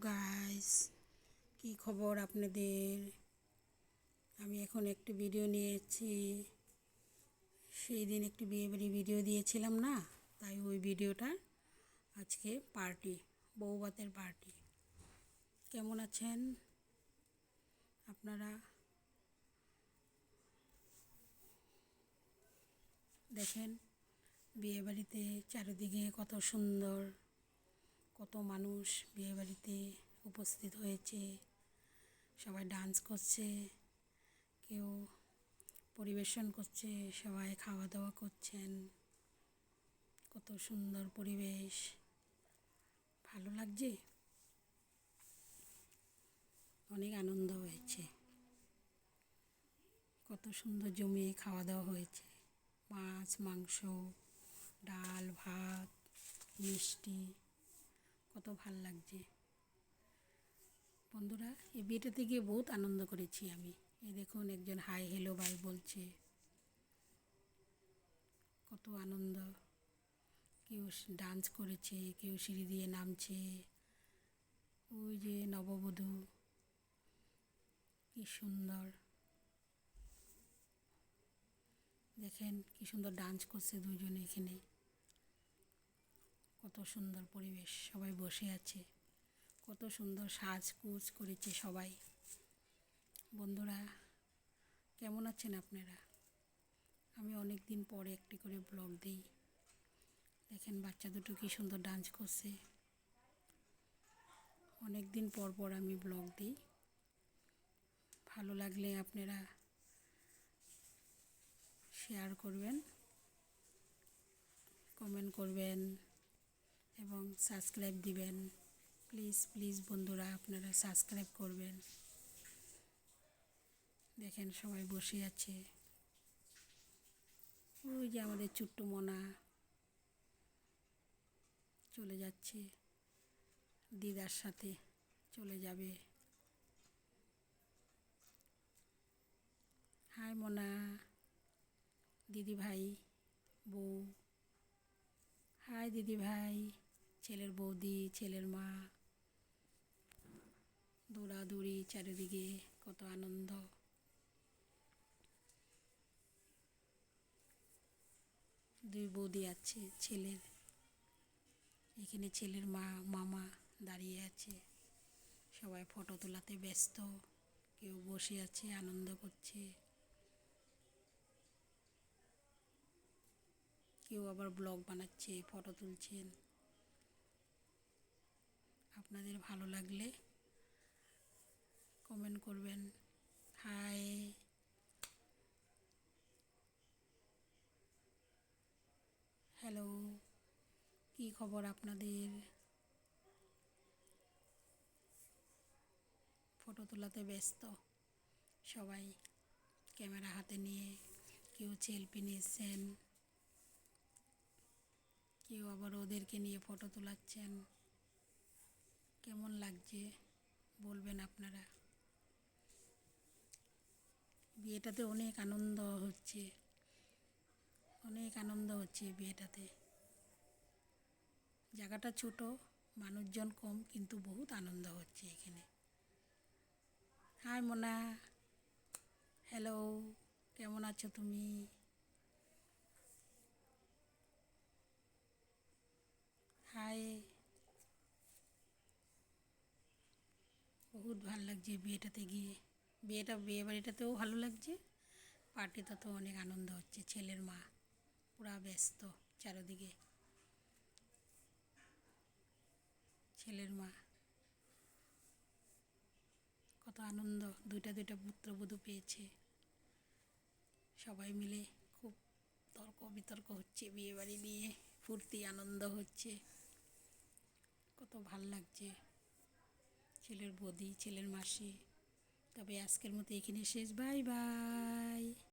Guys, কি খবর আপনাদের? আমি এখন একটি ভিডিও নিয়েছি। সেই দিন একটি বিয়েবাড়ি ভিডিও দিয়েছিলাম না, তাই ওই ভিডিওটা আজকে পার্টি, বউভাতের পার্টি। কেমন আছেন আপনারা? দেখেন বিয়েবাড়িতে চারিদিকে কত সুন্দর, কত মানুষ বিয়েবাড়িতে উপস্থিত হয়েছে। সবাই ডান্স করছে, কেউ পরিবেশন করছে, সবাই খাওয়া দাওয়া করছেন। কত সুন্দর পরিবেশ, ভালো লাগছে, অনেক আনন্দ হয়েছে। কত সুন্দর জমিয়ে খাওয়া দাওয়া হয়েছে, মাছ, মাংস, ডাল, ভাত, মিষ্টি, কত ভাল লাগছে। বন্ধুরা, এই বিয়েটাতে গিয়ে বহুত আনন্দ করেছি আমি। এই দেখুন একজন হাই হ্যালো বাই বলছে, কত আনন্দ। কেউ ডান্স করেছে, কেউ সিঁড়ি দিয়ে নামছে। ওই যে নববধূ, কি সুন্দর, দেখেন কি সুন্দর ডান্স করছে দুইজনে এখানে। কত সুন্দর পরিবেশ, সবাই বসে আছে, কত সুন্দর সাজগোজ করেছে সবাই। বন্ধুরা, কেমন আছেন আপনারা? আমি অনেক দিন পরে একটি করে ব্লগ দিই। দেখেন বাচ্চা দুটো কি সুন্দর ডান্স করছে। অনেক দিন পর পর আমি ব্লগ দিই। ভালো লাগলে আপনারা শেয়ার করবেন, কমেন্ট করবেন এবং সাবস্ক্রাইব দিবেন। প্লিজ প্লিজ বন্ধুরা, আপনারা সাবস্ক্রাইব করবেন। দেখেন সবাই বসে আছে। ওই যে আমাদের ছোট্ট মনা চলে যাচ্ছে, দিদার সাথে চলে যাবে। হাই মনা, দিদি ভাই, বউ। হাই দিদি ভাই, ছেলের বৌদি, ছেলের মা, দৌড়াদৌড়ি চারিদিকে, কত আনন্দ। দুই বৌদি আছে ছেলের, এখানে ছেলের মা মামা দাঁড়িয়ে আছে। সবাই ফটো তোলাতে ব্যস্ত, কেউ বসে আছে আনন্দ করছে, কেউ আবার ব্লগ বানাচ্ছে, ফটো তুলছেন। আপনাদের ভালো লাগলে কমেন্ট করবেন। হাই, হ্যালো, কি খবর আপনাদের? ফটো তোলাতে ব্যস্ত সবাই, ক্যামেরা হাতে নিয়ে। কেউ সেলফি নিচ্ছেন, কেউ আবার ওদেরকে নিয়ে ফটো তোলাচ্ছেন। কেমন লাগছে বলবেন আপনারা। বিয়েটাতে অনেক আনন্দ হচ্ছে, অনেক আনন্দ হচ্ছে বিয়েটাতে। জায়গাটা ছোট, মানুষজন কম, কিন্তু বহুত আনন্দ হচ্ছে এখানে। হাই মোনা, হ্যালো, কেমন আছো তুমি? হাই, বহুত ভালো লাগছে বিয়েটাতে গিয়ে। বিয়ে বাড়িটাতেও ভালো লাগছে, পার্টিতে অনেক আনন্দ হচ্ছে। ছেলের মা পুরা ব্যস্ত চারিদিকে, ছেলের মা কত আনন্দ, দুইটা দুইটা পুত্রবধূ পেয়েছে। সবাই মিলে খুব তর্ক বিতর্ক হচ্ছে বিয়েবাড়ি নিয়ে, ফুর্তি আনন্দ হচ্ছে, কত ভাল লাগছে। ছেলের বৌদি, ছেলের মাসি। তবে আজকের মতো এখানে শেষ, বাই বাই।